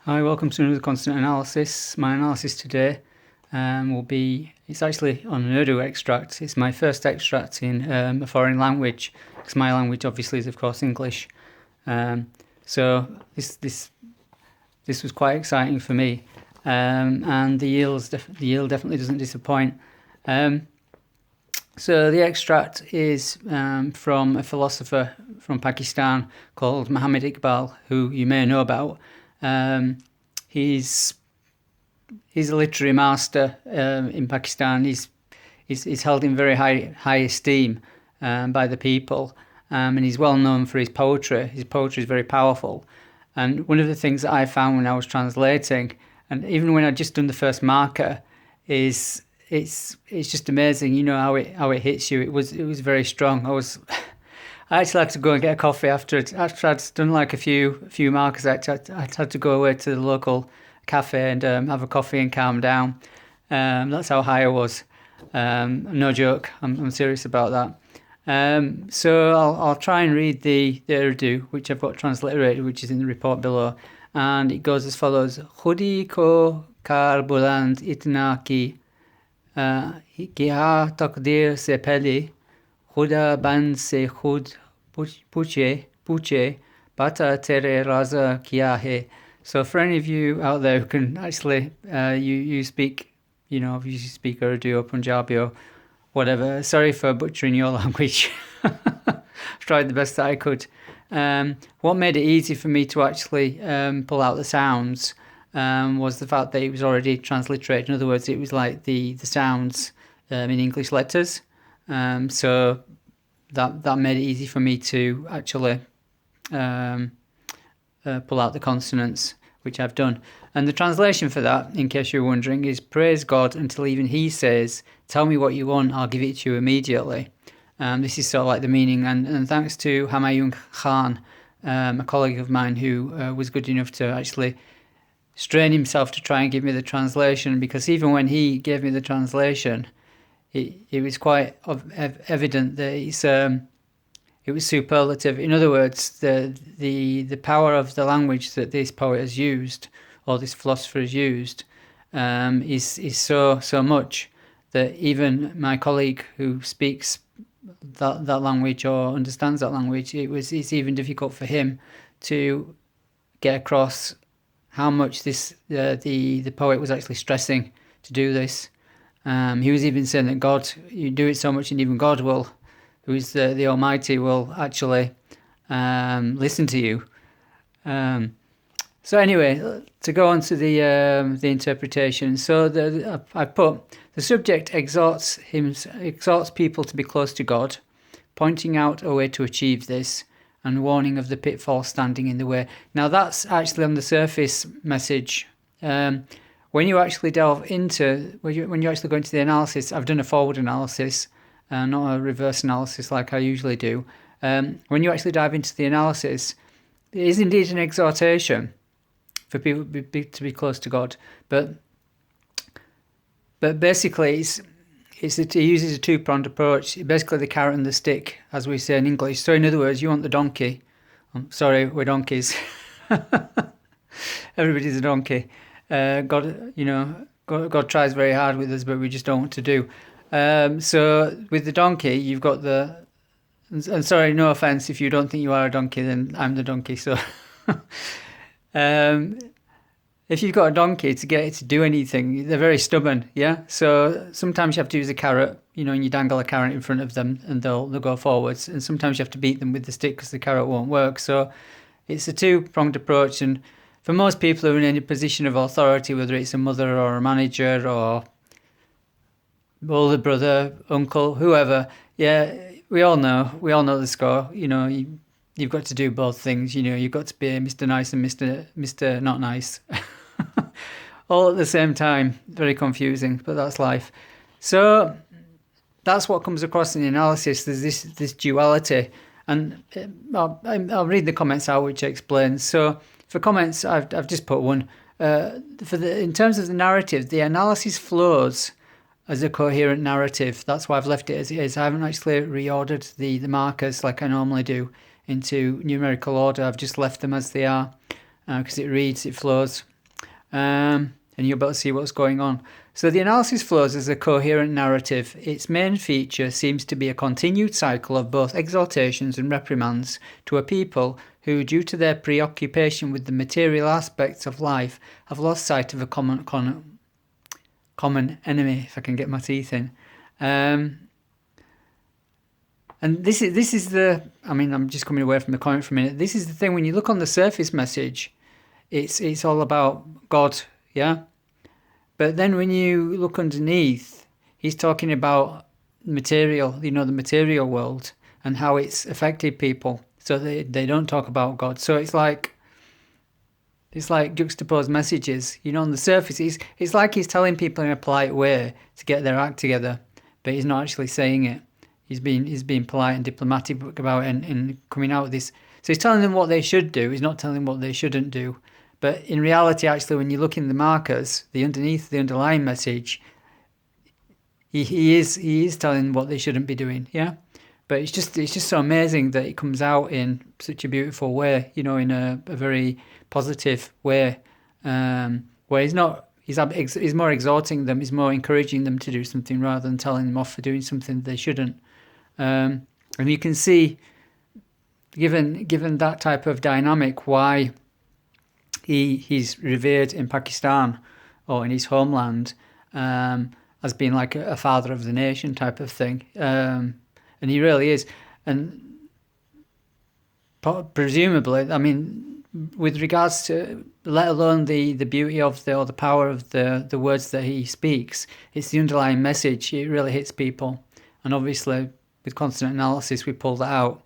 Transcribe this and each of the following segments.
Hi, welcome to another consonant analysis. My analysis today it's actually on an Urdu extract. It's my first extract in a foreign language, because my language obviously is, of course, English. So this was quite exciting for me, and the yield definitely doesn't disappoint. So the extract is from a philosopher from Pakistan called Muhammad Iqbal, who you may know about. He's a literary master in Pakistan. He's held in very high esteem by the people, and he's well known for his poetry. His poetry is very powerful, and one of the things that I found when I was translating, and even when I'd just done the first marker, is it's just amazing. You know how it hits you. It was very strong. I actually had to go and get a coffee after I'd done like a few markers. I had to go away to the local cafe and have a coffee and calm down. That's how high I was. No joke. I'm serious about that. So I'll try and read the Urdu, which I've got transliterated, which is in the report below, and it goes as follows: Khudi ko kar buland itna ki ha takdir se pehle. Khuda band se khud puche bata tere raza kya hai. So for any of you out there who can actually you speak, if you speak Urdu or Punjabi or whatever, sorry for butchering your language. I've tried the best that I could. What made it easy for me to actually pull out the sounds was the fact that it was already transliterated. In other words, it was like the sounds in English letters. So that made it easy for me to actually pull out the consonants, which I've done. And the translation for that, in case you're wondering, is praise God until even He says, tell me what you want, I'll give it to you immediately. This is sort of like the meaning. And thanks to Humayun Khan, a colleague of mine who was good enough to actually strain himself to try and give me the translation, because even when he gave me the translation, it was quite evident that it was superlative. In other words, the power of the language that this poet has used, or this philosopher has used, is so much that even my colleague who speaks that language or understands that language, it's even difficult for him to get across how much the poet was actually stressing to do this. He was even saying that God, you do it so much, and even God will, who is the Almighty, will actually listen to you. So anyway, to go on to the interpretation. So I put the subject exhorts people to be close to God, pointing out a way to achieve this, and warning of the pitfall standing in the way. Now that's actually on the surface message. When you actually delve into, when you actually go into the analysis, I've done a forward analysis, not a reverse analysis like I usually do. When you actually dive into the analysis, it is indeed an exhortation for people to be close to God. But basically, it uses a two-pronged approach. Basically, the carrot and the stick, as we say in English. So in other words, you want the donkey. I'm sorry, we're donkeys. Everybody's a donkey. God tries very hard with us, but we just don't want to do. So with the donkey, you've got and sorry, no offense, if you don't think you are a donkey, then I'm the donkey. So if you've got a donkey, to get it to do anything, they're very stubborn, yeah? So sometimes you have to use a carrot, and you dangle a carrot in front of them and they'll go forwards. And sometimes you have to beat them with the stick because the carrot won't work. So it's a two-pronged approach, and for most people who are in any position of authority, whether it's a mother or a manager or older brother, uncle, whoever, yeah, we all know the score. You've got to do both things. You've got to be Mr. Nice and Mr. Not Nice, all at the same time. Very confusing, but that's life. So that's what comes across in the analysis. There's this duality, and I'll read the comments out, which explains. So for comments, I've just put one. In terms of the narrative, the analysis flows as a coherent narrative. That's why I've left it as it is. I haven't actually reordered the markers like I normally do into numerical order. I've just left them as they are because it flows. and you'll be able to see what's going on. So the analysis flows as a coherent narrative. Its main feature seems to be a continued cycle of both exhortations and reprimands to a people who, due to their preoccupation with the material aspects of life, have lost sight of a common enemy, if I can get my teeth in. And this is the, I mean, I'm just coming away from the comment for a minute. This is the thing, when you look on the surface message, it's all about God, yeah? But then when you look underneath, he's talking about material, the material world and how it's affected people. So they don't talk about God. So it's like juxtaposed messages. On the surface, it's like he's telling people in a polite way to get their act together, but he's not actually saying it. He's being polite and diplomatic about it and coming out with this. So he's telling them what they should do. He's not telling them what they shouldn't do. But in reality, actually, when you look in the markers, the underlying message, he is telling them what they shouldn't be doing. Yeah, but it's just so amazing that it comes out in such a beautiful way. In a very positive way, where he's more exhorting them, he's more encouraging them to do something rather than telling them off for doing something they shouldn't. And you can see, given that type of dynamic, why he's revered in Pakistan or in his homeland as being like a father of the nation type of thing. And he really is. And presumably, I mean, with regards to, let alone the beauty of or the power of the words that he speaks, it's the underlying message. It really hits people. And obviously, with consonant analysis, we pull that out.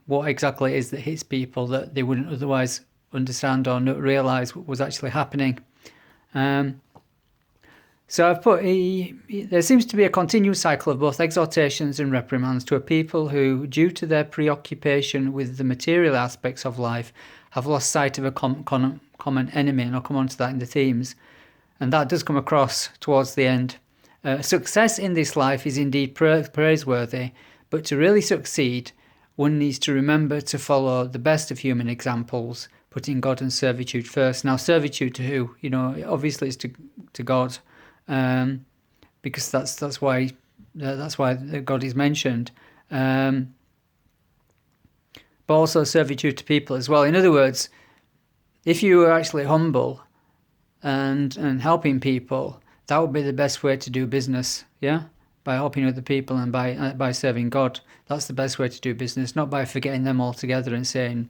What exactly it is that hits people that they wouldn't otherwise understand or not realise what was actually happening. So I've put, there seems to be a continuous cycle of both exhortations and reprimands to a people who, due to their preoccupation with the material aspects of life, have lost sight of a common enemy, and I'll come on to that in the themes. And that does come across towards the end. Success in this life is indeed praiseworthy, but to really succeed, one needs to remember to follow the best of human examples, putting God and servitude first. Now, servitude to who? Obviously it's to God, because that's why God is mentioned. But also servitude to people as well. In other words, if you were actually humble and helping people, that would be the best way to do business, yeah? By helping other people and by serving God. That's the best way to do business, not by forgetting them altogether and saying,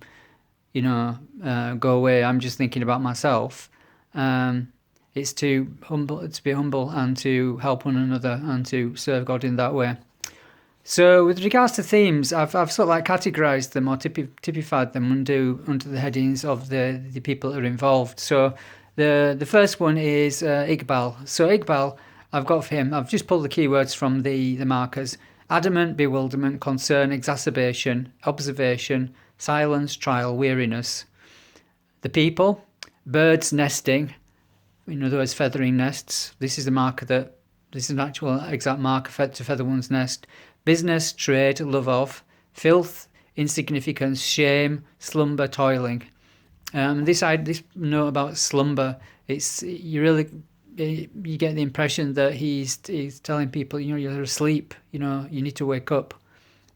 go away, I'm just thinking about myself. It's to be humble and to help one another and to serve God in that way. So with regards to themes, I've sort of like categorized them or typified them under the headings of the people that are involved. So the first one is Iqbal. So Iqbal, I've got for him, I've just pulled the keywords from the markers: adamant, bewilderment, concern, exacerbation, observation, silence, trial, weariness. The people, birds nesting, in other words, feathering nests. This is an actual exact marker to feather one's nest. Business, trade, love of. Filth, insignificance, shame, slumber, toiling. This note about slumber, you get the impression that he's telling people, you're asleep, you need to wake up.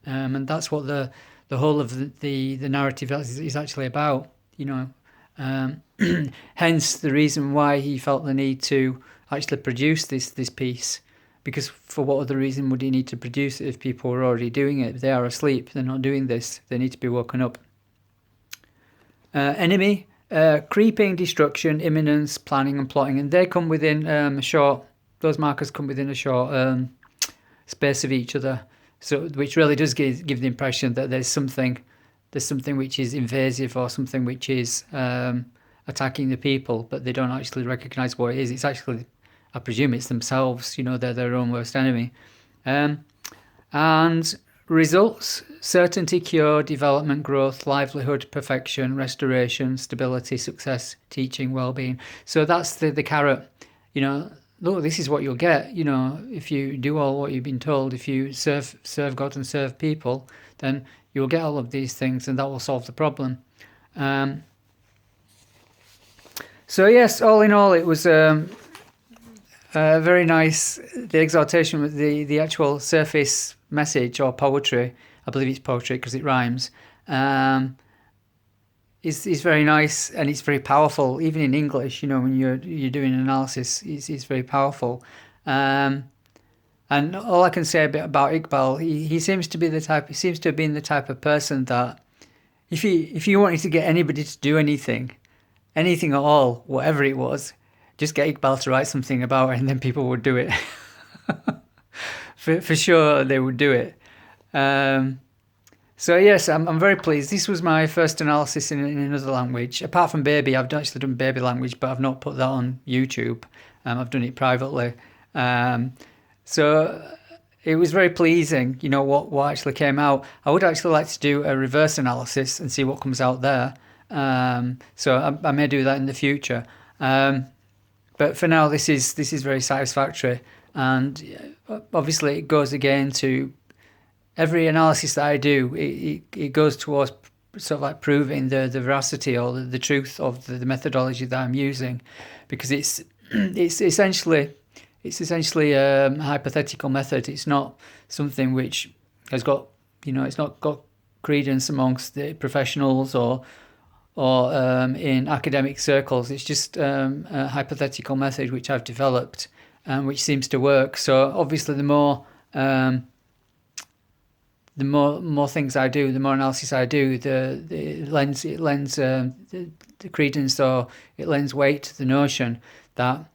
And that's what the whole of the narrative is actually about, hence the reason why he felt the need to actually produce this piece, because for what other reason would he need to produce it if people were already doing it? If they are asleep, they're not doing this, they need to be woken up. Enemy, creeping, destruction, imminence, planning and plotting, and they come within those markers come within a short space of each other, so which really does give the impression that there's something which is invasive or something which is attacking the people, but they don't actually recognise what it is. It's actually, I presume it's themselves, they're their own worst enemy. And results: certainty, cure, development, growth, livelihood, perfection, restoration, stability, success, teaching, well-being. So that's the carrot. Look, this is what you'll get, if you do all what you've been told, if you serve God and serve people, then you'll get all of these things and that will solve the problem. So yes, all in all, it was very nice. The exaltation with the actual surface message or poetry. I believe it's poetry because it rhymes. Um, is very nice and it's very powerful. Even in English, when you're doing analysis, it's very powerful. Um, and all I can say a bit about Iqbal, he seems to be the type. He seems to have been the type of person that if you wanted to get anybody to do anything at all, whatever it was, just get Iqbal to write something about it, and then people would do it. For sure, they would do it. Um, so yes, I'm very pleased. This was my first analysis in another language. Apart from baby, I've actually done baby language, but I've not put that on YouTube. I've done it privately. Um, so it was very pleasing, what actually came out. I would actually like to do a reverse analysis and see what comes out there. So I may do that in the future. But for now, this is very satisfactory, and obviously it goes again to every analysis that I do. It goes towards sort of like proving the veracity or the truth of the methodology that I'm using, because it's essentially a hypothetical method. It's not something which has got it's not got credence amongst the professionals or in academic circles. It's just a hypothetical method which I've developed and which seems to work. So obviously, the more things I do, the more analysis I do, it lends the credence, or it lends weight to the notion that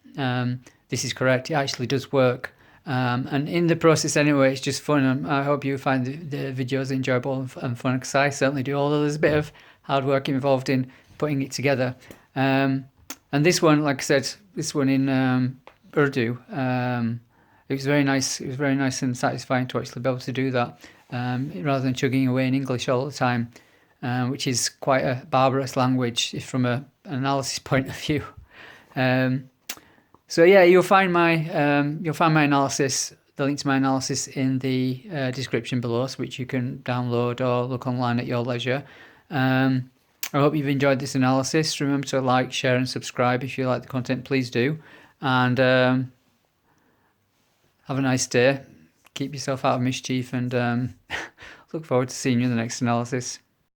this is correct. It actually does work. And in the process anyway, it's just fun. And I hope you find the videos enjoyable and fun, because I certainly do, although there's a bit of hard work involved in putting it together. And this one, like I said, this one in Urdu, it was very nice. It was very nice and satisfying to actually be able to do that, rather than chugging away in English all the time, which is quite a barbarous language from an analysis point of view. So yeah, you'll find my analysis, the link to my analysis, in the description below, which you can download or look online at your leisure. I hope you've enjoyed this analysis. Remember to like, share, and subscribe if you like the content. Please do, and have a nice day. Keep yourself out of mischief, and look forward to seeing you in the next analysis.